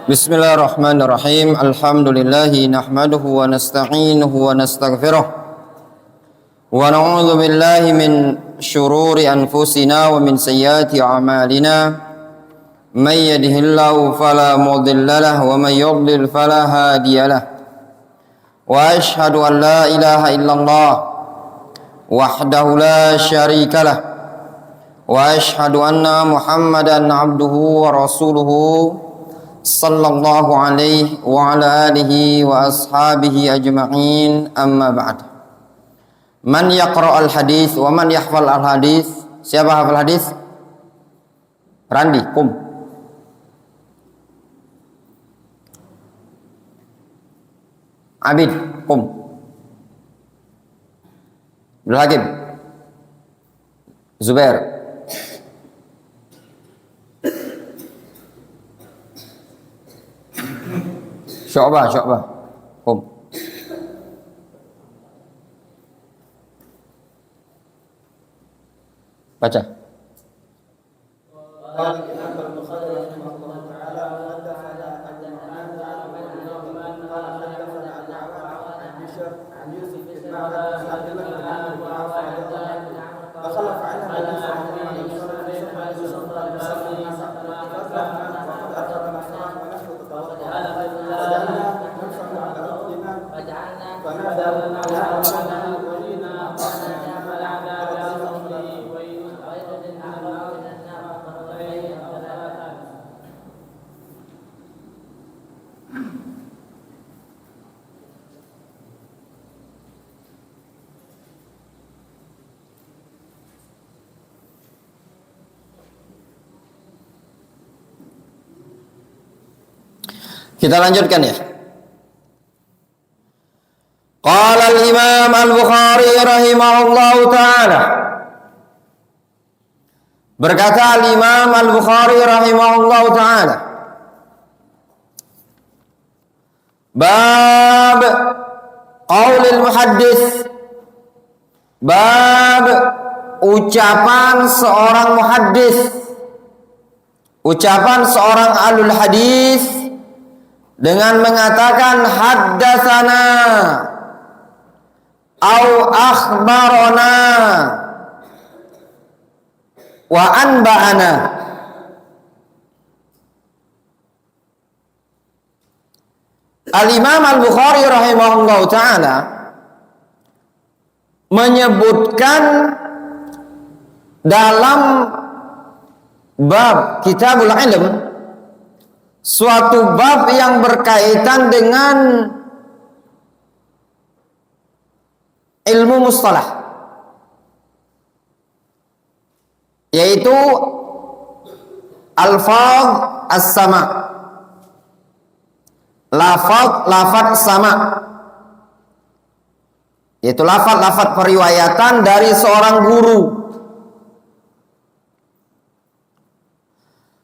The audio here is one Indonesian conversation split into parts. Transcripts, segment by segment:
Bismillahirrahmanirrahim. Alhamdulillahi nahmaduhu wa nasta'inuhu wa nastaghfiruh. Wa na'udzu billahi min syururi anfusina wa min sayyiati a'malina. May yahdihillahu fala mudilla lahu wa may yudlil fala hadiyalah. Wa asyhadu an la ilaha illallah wahdahu la syarika lah. Wa asyhadu anna Muhammadan abduhu wa rasuluhu sallallahu alaihi wa ala alihi wa ashabihi ajma'in, amma ba'd. Man yaqra'ul hadis wa man yahfal al hadis? Siapa hafal hadis? Randi, kum. Abid, kum. Abdul Hakim, Zubair, Syu'bah, kum. Baca. Kita lanjutkan ya. Qala al-Imam al-Bukhari rahimahullahu ta'ala. Berkata al-Imam al-Bukhari rahimahullahu ta'ala. Bab qaulil muhaddis. Bab ucapan seorang muhaddis. Ucapan seorang ahlul hadis dengan mengatakan haddatsana au akhbarana wa anba'ana. Al-Imam Al-Bukhari rahimahullahu ta'ala menyebutkan dalam bab Kitabul Ilm suatu bab yang berkaitan dengan ilmu mustalah, yaitu alfaz as-sama, lafaz sama, yaitu lafaz periwayatan dari seorang guru.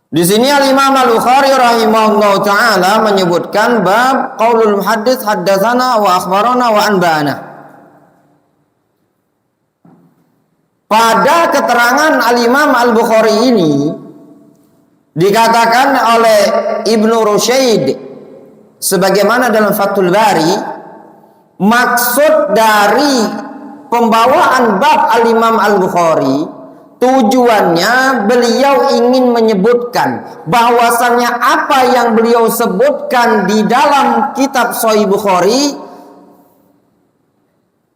Di sini al-Imam Al-Bukhari rahimahullahu ta'ala menyebutkan bab qaulul muhaddits haddatsana wa akhbarana wa anba'ana. Pada keterangan al-Imam Al-Bukhari ini dikatakan oleh Ibnu Rusyaid sebagaimana dalam Fathul Bari, maksud dari pembawaan bab al-Imam Al-Bukhari, tujuannya beliau ingin menyebutkan bahwasannya apa yang beliau sebutkan di dalam kitab Sahih Bukhari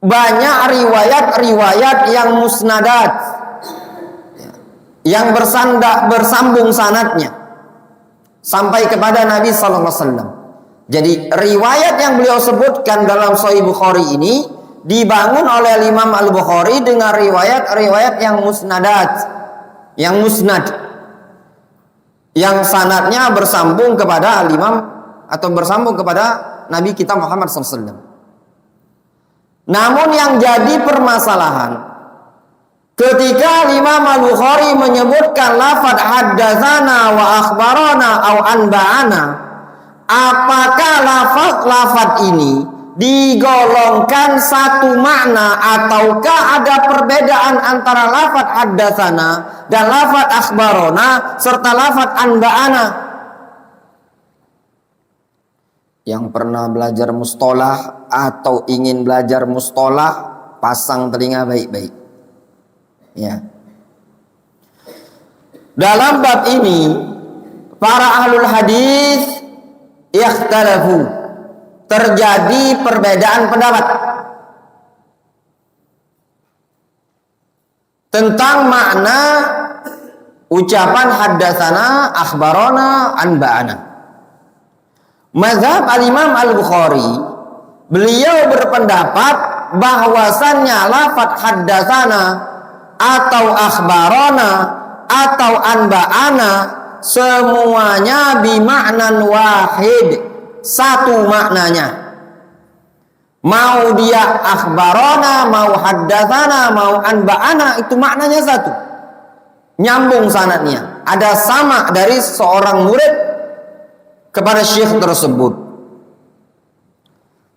banyak riwayat-riwayat yang musnadat, yang bersambung sanadnya sampai kepada Nabi sallallahu alaihi wasallam. Jadi riwayat yang beliau sebutkan dalam Sahih Bukhari ini dibangun oleh Imam Al-Bukhari dengan riwayat-riwayat yang musnadat, yang musnad, yang sanadnya bersambung kepada al-Imam atau bersambung kepada Nabi kita Muhammad SAW. Namun yang jadi permasalahan ketika Imam Al-Bukhari menyebutkan lafaz haddatsana wa akhbarana au anba'ana, apakah lafaz ini digolongkan satu makna ataukah ada perbedaan antara lafaz haddatsana dan lafaz akhbarana serta lafaz anba'ana? Yang pernah belajar mustolah atau ingin belajar mustolah, pasang telinga baik-baik. Ya. Dalam bab ini, para ahlul hadis ikhtalafu, terjadi perbedaan pendapat tentang makna ucapan haddatsana, akhbarana, anba'ana. Mazhab al-Imam Al-Bukhari, beliau berpendapat bahwasannya lafaz haddatsana atau akhbarana atau anba'ana semuanya bima'nan wahid, satu maknanya. Mau dia akhbarana, mau haddatsana, mau anba'ana, itu maknanya satu. Nyambung sanadnya. Ada sama dari seorang murid kepada syekh tersebut.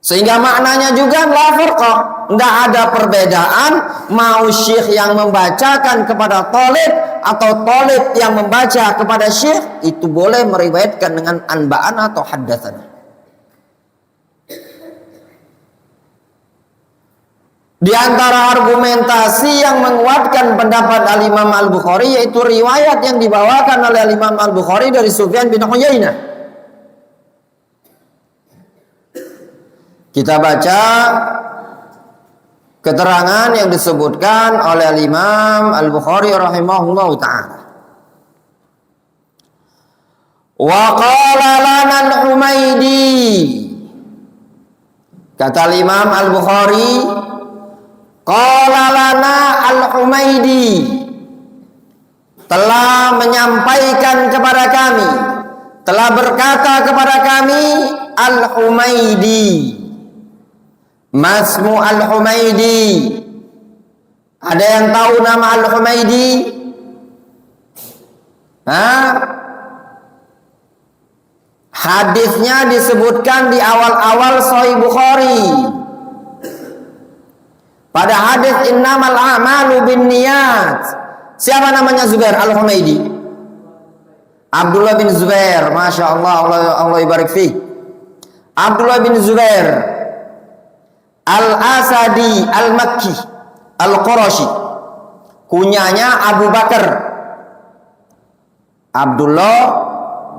Sehingga maknanya juga la farqa, tidak ada perbedaan mau syekh yang membacakan kepada talib atau talib yang membaca kepada syekh, itu boleh meriwayatkan dengan anba'ana atau haddatsana. Di antara argumentasi yang menguatkan pendapat Al-Imam Al-Bukhari yaitu riwayat yang dibawakan oleh Al-Imam Al-Bukhari dari Sufyan bin Uyainah. Kita baca keterangan yang disebutkan oleh Imam Al-Bukhari rahimahullah ta'ala. Wa qala lana al-Humaydi, kata Imam Al-Bukhari, qala lana al-Humaydi, telah menyampaikan kepada kami, telah berkata kepada kami Al-Humaydi. Masmu Al-Humaydi, ada yang tahu nama Al-Humaydi? Hadisnya disebutkan di awal-awal Sahih Bukhari. Pada hadis innamal a'malu binniyat. Siapa namanya Zubair Al-Humaydi? Abdullah bin Zubair, Masya Allah, Allah ibarik fiik. Abdullah bin Zubair Al-Asadi Al-Makki Al-Qurashi, kunyanya Abu Bakar. Abdullah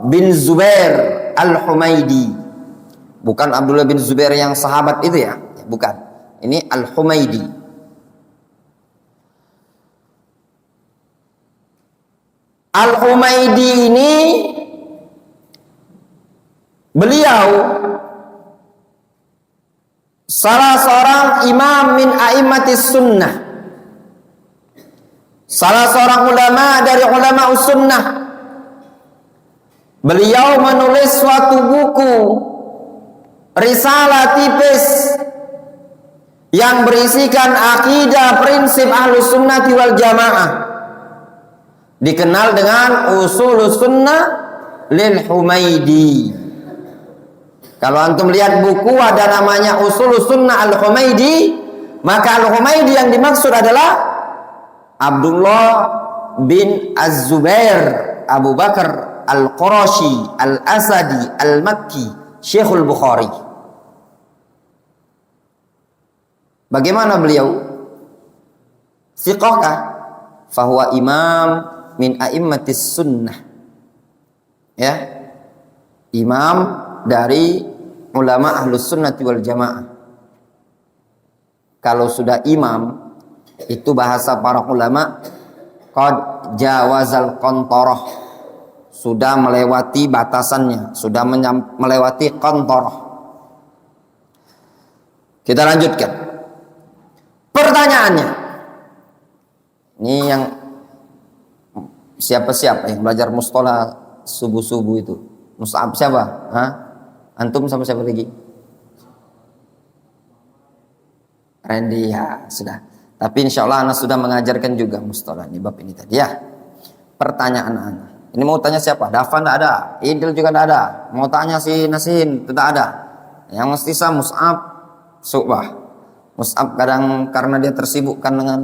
bin Zubair Al-Humaydi, bukan Abdullah bin Zubair yang sahabat itu ya, bukan. Ini Al-Humaydi. Al-Humaydi ini beliau salah seorang imam min a'immatis sunnah, salah seorang ulama dari ulama sunnah. Beliau menulis suatu buku risalah tipis yang berisikan akidah prinsip Ahlus Sunnati wal Jamaah, dikenal dengan Ushulus Sunnah lil Humaydi. Kalau antum lihat buku ada namanya Ushulus Sunnah Al-Humaydi, maka Al-Humaydi yang dimaksud adalah Abdullah bin Az-Zubair Abu Bakar Al-Qurashi Al-Asadi Al-Makki Syekhul Bukhari. Bagaimana beliau? Thiqahkah? Fahuwa imam min a'immatis sunnah. Ya, imam dari ulama Ahlus Sunnati wal Jamaah. Kalau sudah imam, itu bahasa para ulama, qad jawazal qantarah, sudah melewati batasannya, sudah melewati qantarah. Kita lanjutkan pertanyaannya. Ini yang siapa-siapa yang belajar mustolah subuh-subuh itu? Mus'ab siapa? Antum sama siapa lagi? Randy, ya sudah. Tapi insya Allah anak sudah mengajarkan juga mustolah ini bab ini tadi ya. Pertanyaan anak. Ini mau tanya siapa? Dafan tidak ada. Idil juga tidak ada. Mau tanya si Nasin tidak ada. Yang mesti sah Mus'ab Subah. Mus'ab kadang karena dia tersibukkan dengan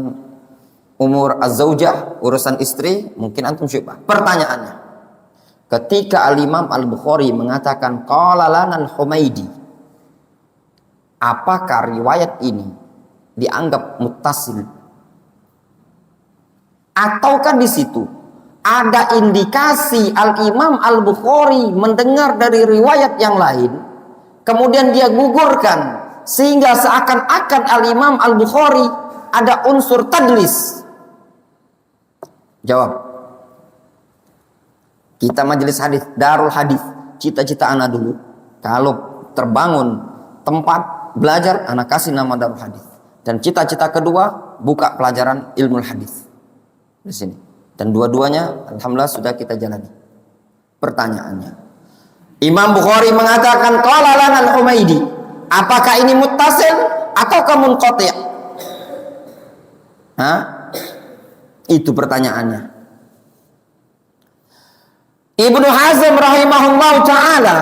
umur az-zaujah, urusan istri, mungkin antum Syubah. Pertanyaannya, ketika Al-Imam Al-Bukhari mengatakan qala lana Al-Humaidi, apakah riwayat ini dianggap muttasil? Ataukah di situ ada indikasi Al-Imam Al-Bukhari mendengar dari riwayat yang lain, kemudian dia gugurkan, sehingga seakan-akan Al-Imam Al-Bukhari ada unsur tadlis? Jawab. Kita majelis hadis, darul hadis. Cita-cita anak dulu, kalau terbangun tempat belajar, anak kasih nama darul hadis. Dan cita-cita kedua, buka pelajaran ilmu hadis di sini. Dan dua-duanya alhamdulillah sudah kita jalani. Pertanyaannya, Imam Bukhari mengatakan qala lana Al-Humaidi, apakah ini muttasil ataukah munqati'? Itu pertanyaannya. Ibnu Hazm rahimahullah ta'ala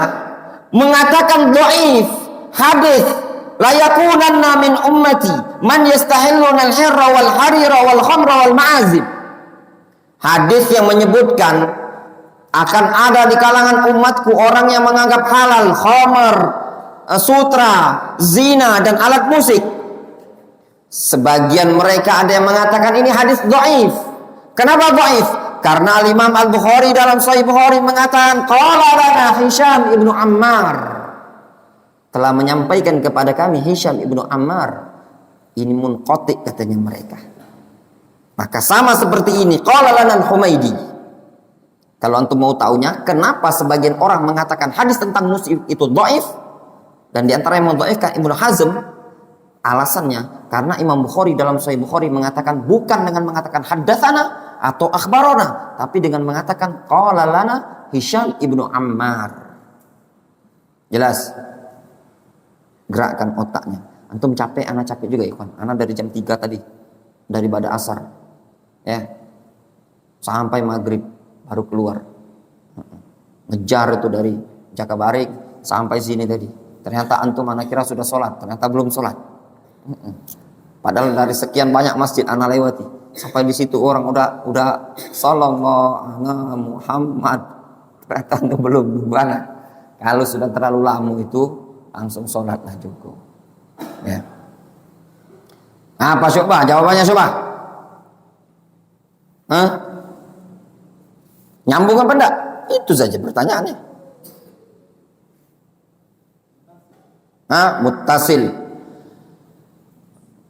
mengatakan dhaif hadis la yakunanna min ummati man yastahilluna al-hirra wal harira wal khamra wal ma'azib. Hadis yang menyebutkan akan ada di kalangan umatku orang yang menganggap halal khamar, sutra, zina dan alat musik. Sebagian mereka ada yang mengatakan ini hadis dhaif. Kenapa dhaif? Karena Imam Al-Bukhari dalam Sahih Bukhari mengatakan qala lana Hisham ibnu Ammar, telah menyampaikan kepada kami Hisham ibnu Ammar. Ini munqati katanya mereka. Maka sama seperti ini qala lana Al-Humaidi. Kalau antum mau taunya kenapa sebagian orang mengatakan hadis tentang musik itu dhaif, dan di antara yang mendhaifkan Ibnu Hazm, alasannya karena Imam Bukhari dalam Sahih Bukhari mengatakan bukan dengan mengatakan haddatsana atau akhbarona, tapi dengan mengatakan qala lana Hisham ibnu Ammar. Jelas? Gerakkan otaknya. Antum capek, anak capek juga ikhwan. Anak dari jam 3 tadi, dari pada asar, ya, sampai maghrib baru keluar. Ngejar itu dari Jakabarik sampai sini tadi. Ternyata antum anak kira sudah sholat, ternyata belum sholat. Padahal dari sekian banyak masjid anak lewati, sampai di situ orang udah sallallahu alaihi Muhammad, ternyata belum gimana. Kalau sudah terlalu lama itu langsung sholatlah cukup. Ya. Apa Syu'bah? Jawabannya Syu'bah? Nyambung apa enggak? Itu saja pertanyaannya. Muttasil.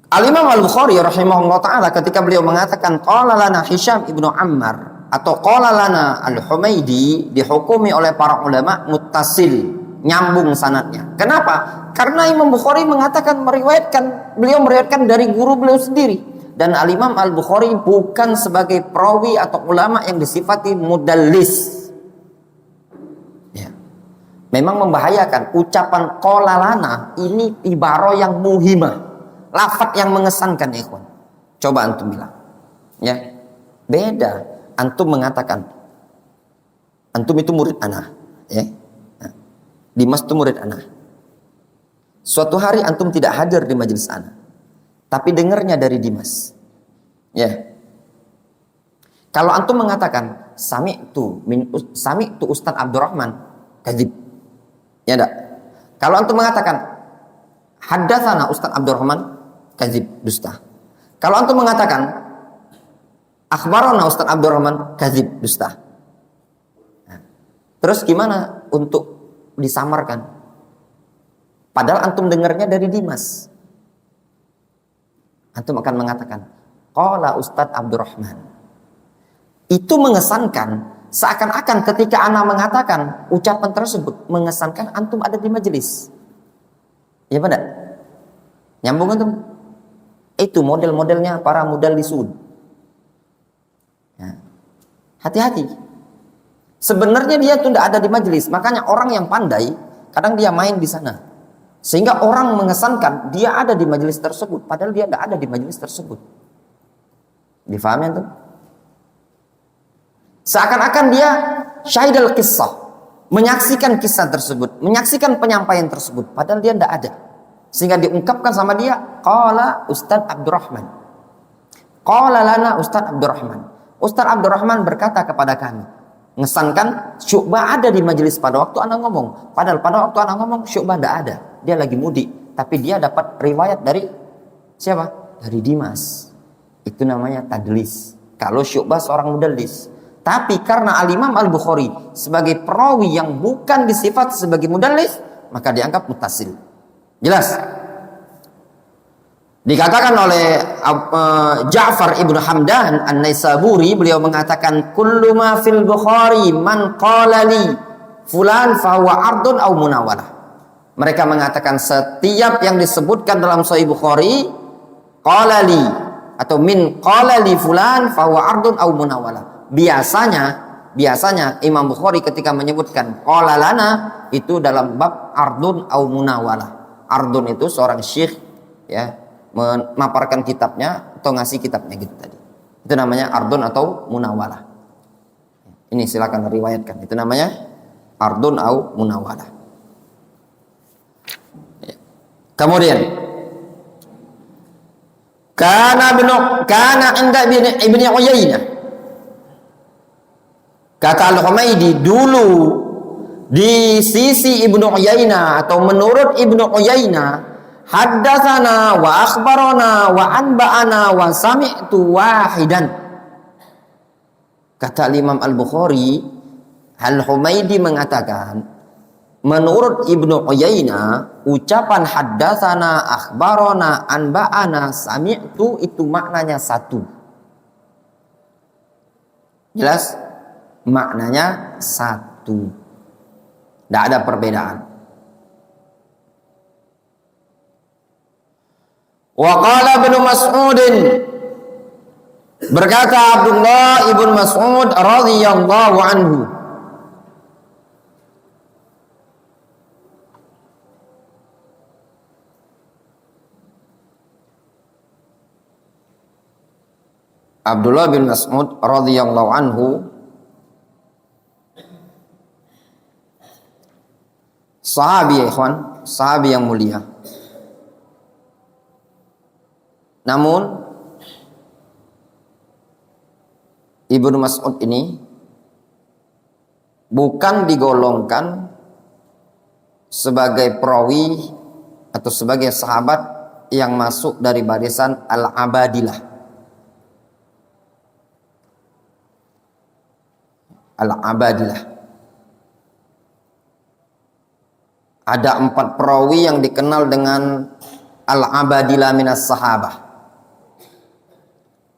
Al-Imam Al-Bukhari rahimahullah ta'ala ketika beliau mengatakan qala lana Hisham ibnu Ammar atau qala lana Al-Humaidi, dihukumi oleh para ulama muttasil, nyambung sanadnya. Kenapa? Karena Imam Bukhari mengatakan beliau meriwayatkan dari guru beliau sendiri. Dan Al-Imam Al-Bukhari bukan sebagai perawi atau ulama yang disifati mudallis. Ya. Memang membahayakan ucapan qala lana ini ibarah yang muhimah. Lafaz yang mengesankan ikhwan. Coba antum bilang, ya, beda. Antum mengatakan, antum itu murid ana, ya. Dimas itu murid ana. Suatu hari antum tidak hadir di majelis ana, tapi dengarnya dari Dimas, ya. Kalau antum mengatakan sami'tu Ustaz Abdurrahman, kadzib, ya enggak? Kalau antum mengatakan haddatsana Ustaz Abdurrahman, kadzib, dusta. Kalau antum mengatakan akhbarana Ustaz Abdurrahman, kadzib, dusta. Nah, terus gimana untuk disamarkan? Padahal antum dengarnya dari Dimas. Antum akan mengatakan qala Ustaz Abdurrahman. Itu mengesankan seakan-akan ketika ana mengatakan ucapan tersebut mengesankan antum ada di majelis. Ya benar? Nyambung antum? Itu model-modelnya para mudallisun. Ya. Hati-hati. Sebenarnya dia tuh tidak ada di majelis. Makanya orang yang pandai kadang dia main di sana, sehingga orang mengesankan dia ada di majelis tersebut, padahal dia tidak ada di majelis tersebut. Difahami antum? Seakan-akan dia syahidul qissah, menyaksikan kisah tersebut, menyaksikan penyampaian tersebut, padahal dia tidak ada. Sehingga diungkapkan sama dia qala Ustaz Abdurrahman, qala lana Ustaz Abdurrahman. Ustaz Abdurrahman berkata kepada kami. Ngesankan Syu'bah ada di majelis pada waktu anak ngomong. Padahal pada waktu anak ngomong Syu'bah tidak ada. Dia lagi mudik. Tapi dia dapat riwayat dari siapa? Dari Dimas. Itu namanya tadlis. Kalau Syu'bah seorang mudallis. Tapi karena Al-Imam Al-Bukhari sebagai perawi yang bukan disifat sebagai mudallis, maka dianggap muttasil. Jelas? Dikatakan oleh Ja'far ibn Hamdan An-Naisaburi, beliau mengatakan kullu ma fil Bukhari man qala li fulan fa huwa ardun aw munawalah. Mereka mengatakan setiap yang disebutkan dalam Sahih Bukhari qala li atau min qala li fulan fa huwa ardun aw munawalah. Biasanya Imam Bukhari ketika menyebutkan qala lana itu dalam bab ardun aw munawalah. Ardun itu seorang syekh ya, memaparkan kitabnya atau ngasih kitabnya gitu tadi. Itu namanya ardun atau munawalah. Ini silakan riwayatkan. Itu namanya ardun atau munawalah. Kemudian kana inda Ibnu Uyainah. Kata Al-Humaidi, dulu di sisi Ibnu Uyainah atau menurut Ibnu Uyainah, haddatsana wa akhbarana wa anba'ana wa sami'tu wahidan. Kata Imam Al-Bukhari, Al-Humaidi mengatakan, menurut Ibnu Uyainah, ucapan haddatsana, akhbarana, anba'ana, sami'tu itu maknanya satu. Jelas? Maknanya satu. Tidak ada perbedaan. Wa qala Ibnu Mas'ud, berkata Abdullah ibn Mas'ud radhiyallahu anhu, Abdullah bin Mas'ud radhiyallahu anhu sahabi ya ikhwan, sahabi yang mulia. Namun Ibnu Mas'ud ini bukan digolongkan sebagai perawi atau sebagai sahabat yang masuk dari barisan Al-Abadilah. Al-Abadilah. Ada 4 perawi yang dikenal dengan Al-Abadilah minas sahabah.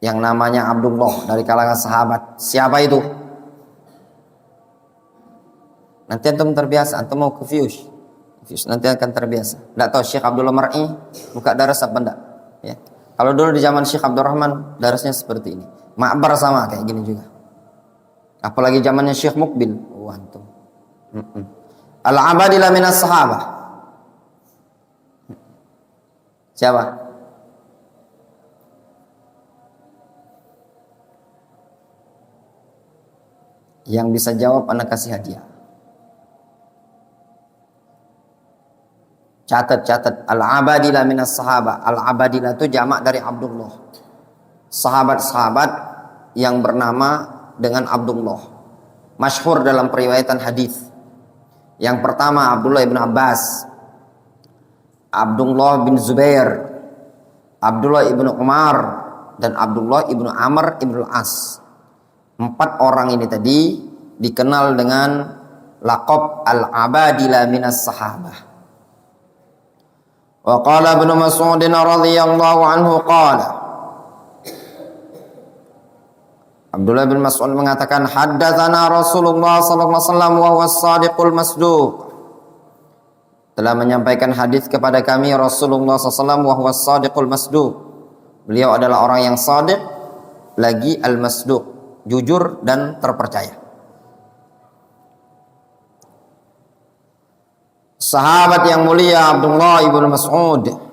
Yang namanya Abdullah dari kalangan sahabat. Siapa itu? Nanti antum terbiasa, antum mau ke Fius nanti akan terbiasa. Tidak tahu Syekh Abdullah Mar'i buka daras apa enggak? Ya. Kalau dulu di zaman Syekh Abdurrahman darasnya seperti ini. Ma'bar sama kayak gini juga. Apalagi zamannya Syekh Mukbil. Antum. Al-Abadilah minas sahabah. Siapa? Yang bisa jawab anak kasih hadiah. Catat. Al-Abadilah minas sahabah. Al-Abadilah itu jamak dari Abdullah. Sahabat-sahabat yang bernama dengan Abdullah. Masyhur dalam periwayatan hadis. Yang pertama Abdullah bin Abbas, Abdullah bin Zubair, Abdullah ibn Umar, dan Abdullah ibn Amr ibn al-As. 4 orang ini tadi dikenal dengan laqab Al-Abadilah minas sahabah. Wa qala Ibnu Mas'ud radhiyallahu anhu qala, Abdullah bin Mas'ud mengatakan haddatsana Rasulullah sallallahu alaihi wasallam wa huwa as-sadiqul masduq. Telah menyampaikan hadis kepada kami Rasulullah sallallahu alaihi wasallam wa huwa as-sadiqul masduq. Beliau adalah orang yang shadiq lagi al-masduq, jujur dan terpercaya. Sahabat yang mulia Abdullah ibn Mas'ud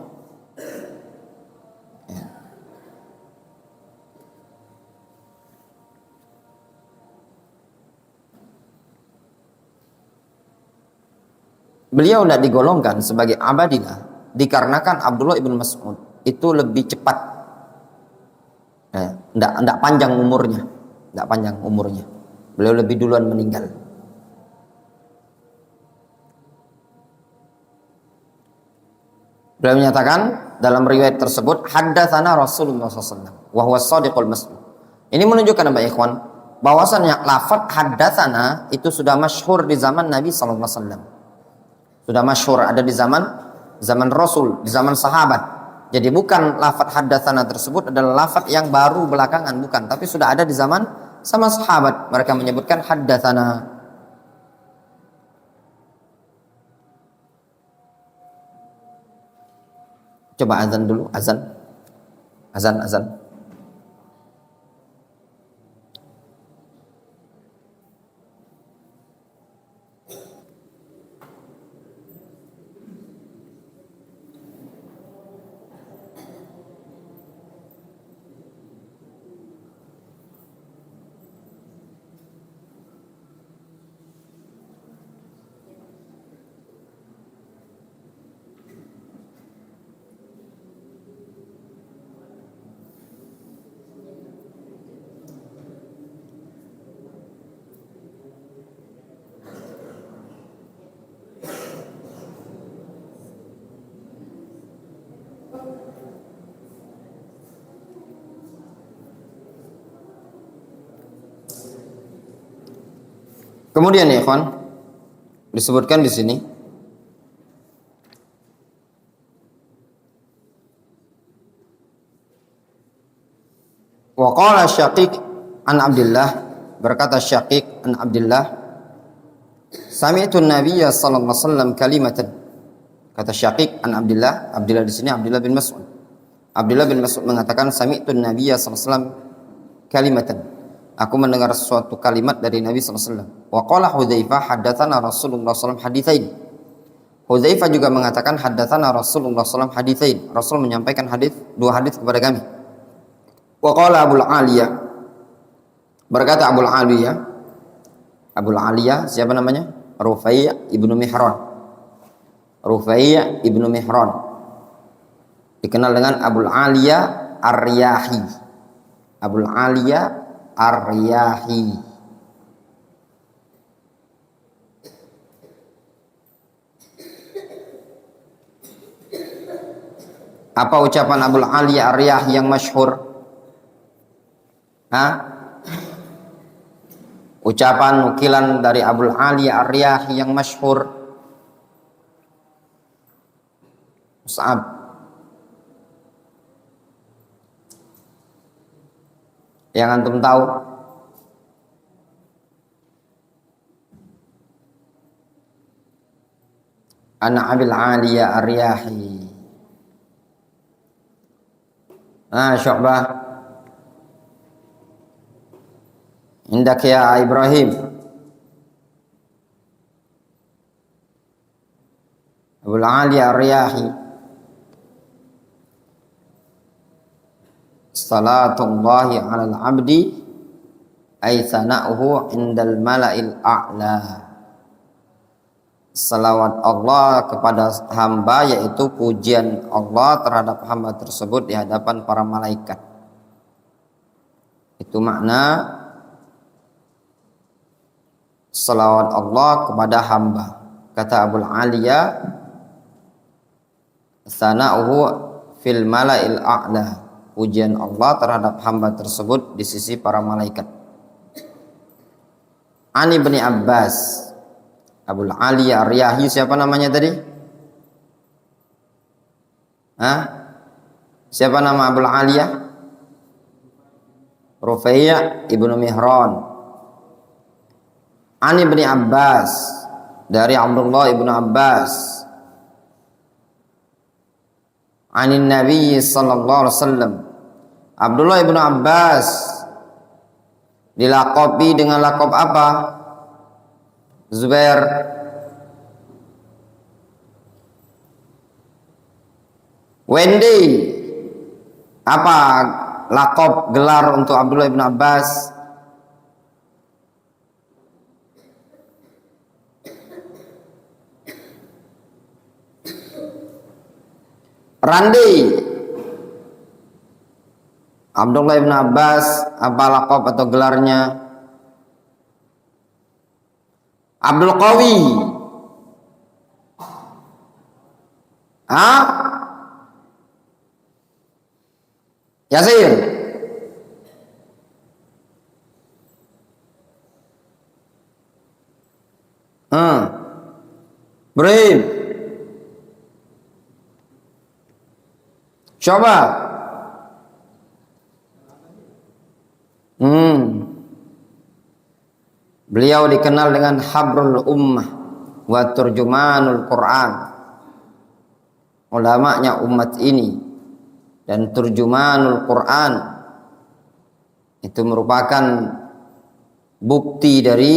beliau tidak digolongkan sebagai abadilah dikarenakan Abdullah ibn Mas'ud itu lebih cepat, tidak panjang umurnya, Beliau lebih duluan meninggal. Beliau menyatakan dalam riwayat tersebut, haddatsana Rasulullah SAW wa huwa shadiqul masduq. Ini menunjukkan Bapak Ikhwan, bahwasannya lafaz haddatsana itu sudah masyhur di zaman Nabi SAW. Sudah masyhur, ada di zaman Rasul, di zaman sahabat. Jadi bukan lafaz haddatsana tersebut adalah lafaz yang baru belakangan, bukan, tapi sudah ada di zaman sama sahabat. Mereka menyebutkan haddatsana. Coba azan dulu, azan. Kemudian ya ikhwan, disebutkan di sini wa qala Syaqiq an Abdullah, berkata Syaqiq an Abdullah, sami'tu an-nabiyya sallallahu alaihi wasallam kalimatan. Kata Syaqiq an Abdullah, Abdullah di sini Abdullah bin Mas'ud. Abdullah bin Mas'ud mengatakan sami'tu an-nabiyya sallallahu alaihi wasallam kalimatan. Aku mendengar suatu kalimat dari Nabi SAW. Wa qala Hudzaifah haddatsana Rasulullah SAW haditsain. Hudzaifah juga mengatakan haddatsana Rasulullah SAW haditsain. Rasul menyampaikan dua hadis kepada kami. Wa qala Abul Aliyah, berkata Abul Aliyah. Abul Aliyah siapa namanya? Rufai' ibnu Mihran. Rufai' ibnu Mihran dikenal dengan Abul Aliyah Ar-Riyahi. Abul Aliyah Ar-Riyahi. Apa ucapan Abul Aliyah Ar-Riyahi yang masyhur? Ucapan nukilan dari Abul Aliyah Ar-Riyahi yang masyhur. Mus'ab, yang antum tahu? Ana Abil Aliyah Ar-Riyahi. Syu'bah. Indak ya Ibrahim. Abul Aliyah Ar-Riyahi. Salatullahi 'alal 'abdi ay sana'uhu 'indal mala'il a'la. Salawat Allah kepada hamba, yaitu pujian Allah terhadap hamba tersebut di hadapan para malaikat. Itu makna salawat Allah kepada hamba. Kata Abul Aliyah, sana'uhu fil mala'il a'la. Pujian Allah terhadap hamba tersebut di sisi para malaikat. Ani bin Abbas. Abul Aliyah Ar-Riyahi siapa namanya tadi? Siapa nama Abul Aliyah? Rufai' ibnu Mihran. Ani bin Abbas, dari Abdullah ibnu Abbas. Anin Nabi sallallahu alaihi wasallam. Abdullah ibnu Abbas dilaqabi dengan laqab apa? Zubair. Wendy. Apa laqab gelar untuk Abdullah ibnu Abbas? Randi. Abdullah ibn Abbas, apa laqab atau gelarnya? Abdul Qawi. Ah? Yasir. Ibrahim. Coba. Beliau dikenal dengan Habrul Ummah wa Turjumanul Quran. Ulamanya umat ini dan Turjumanul Quran. Itu merupakan bukti dari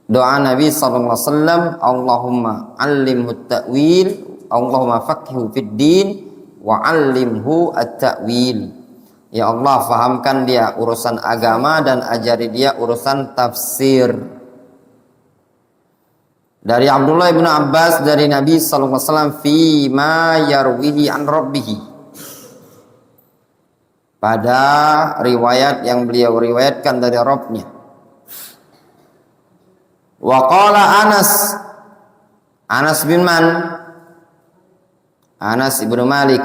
doa Nabi sallallahu alaihi wasallam, Allahumma 'allimhu at-ta'wil, Allahumma faqihhu fid din wa 'allimhu at-ta'wil. Ya Allah, fahamkan dia urusan agama dan ajari dia urusan tafsir. Dari Abdullah bin Abbas dari Nabi sallallahu alaihi wasallam fi ma yarwihi an rabbih. Pada riwayat yang beliau riwayatkan dari Rabbnya. Wa qala Anas bin Man? Anas ibnu Malik.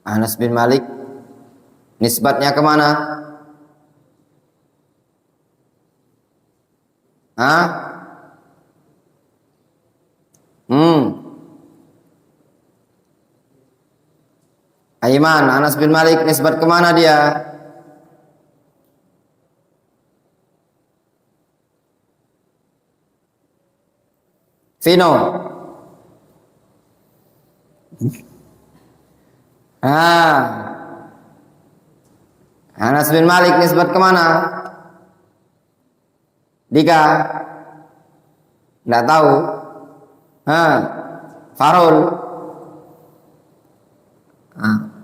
Anas bin Malik nisbatnya kemana? Aiman, Anas bin Malik nisbat kemana dia? Vino. Anas bin Malik nisbat kemana? Dika? Nggak tahu. Farul.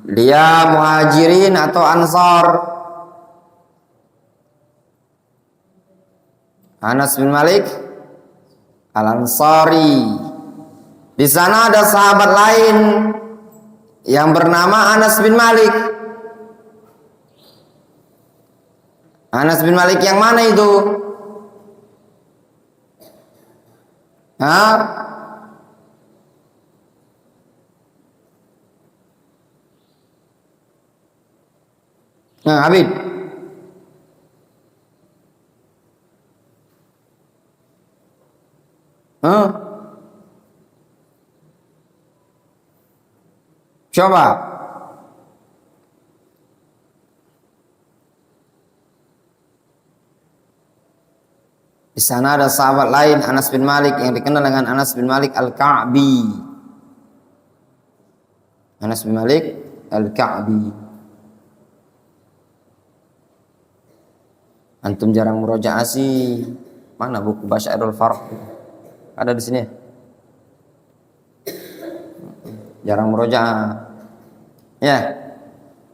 Dia muhajirin atau ansor? Anas bin Malik Al-Ansari. Di sana ada sahabat lain yang bernama Anas bin Malik. Anas bin Malik yang mana itu? Habib. Coba. Di sana ada sahabat lain Anas bin Malik yang dikenal dengan Anas bin Malik Al-Ka'bi. Anas bin Malik Al-Ka'bi. Antum jarang murojaah sih. Mana buku Basyairul Farq? Ada di sini. Jarang murojaah. Ya.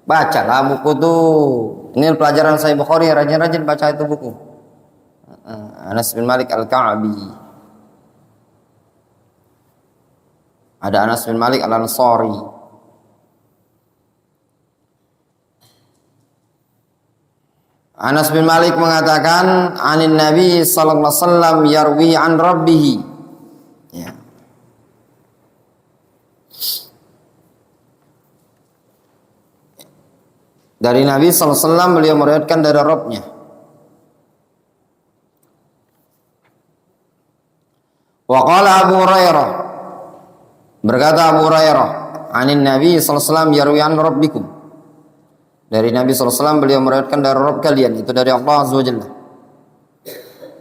Bacalah buku tuh. Ini pelajaran saya Bukhari, rajin-rajin baca itu buku. Anas bin Malik Al-Ka'bi. Ada Anas bin Malik Al-Ansari. Anas bin Malik mengatakan anin Nabi sallallahu alaihi wasallam yarwi an rabbih. Ya. Dari Nabi sallallahu alaihi wasallam beliau meriwayatkan dari Rabbnya. Wa qala Abu Hurairah, berkata Abu Hurairah, anin Nabi sallallahu alaihi wasallam yarwi an rabbikum. Dari Nabi sallallahu alaihi wasallam beliau meriwayatkan dari Rabb kalian, itu dari Allah azza wajalla.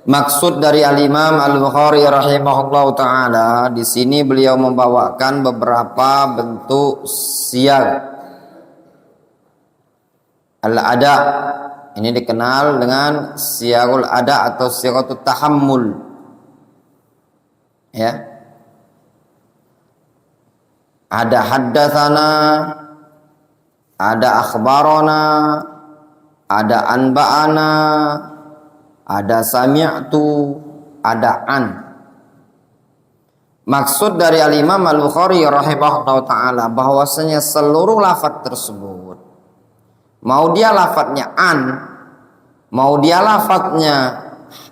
Maksud dari Al-Imam Al-Bukhari rahimahullahu taala di sini beliau membawakan beberapa bentuk siag al-ada. Ini dikenal dengan siagul ada atau siagatul tahammul. Ya. Ada haddatsana, ada akhbarana, ada anba'ana, ada sami'tu, ada an. Maksud dari Al-Imam Al-Bukhari rahimahullahu taala bahwasanya seluruh lafaz tersebut, mau dia lafadznya an mau dia lafadznya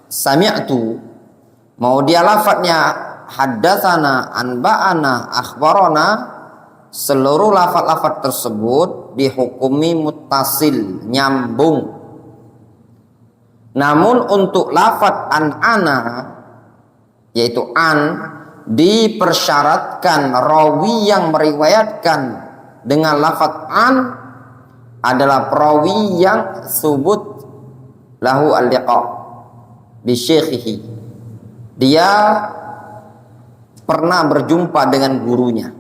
sami'tu, mau dia lafadznya haddatsana, anba'ana, akhbarana, seluruh lafadz-lafadz tersebut dihukumi muttasil, nyambung. Namun untuk lafadz an-ana, yaitu an, dipersyaratkan rawi yang meriwayatkan dengan lafadz an adalah perawi yang subut lahu al-liqa bi syaikhihi. Dia pernah berjumpa dengan gurunya.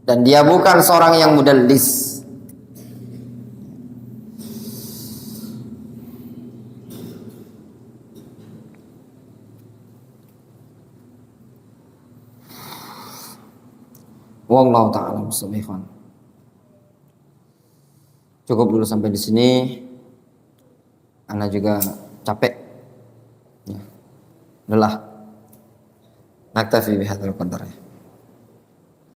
Dan dia bukan seorang yang mudallis. Wallahu ta'ala subhanahu. Cukup dulu sampai di sini. Ana juga capek. Ya. Lelah. Naktafi bihadzal qadar.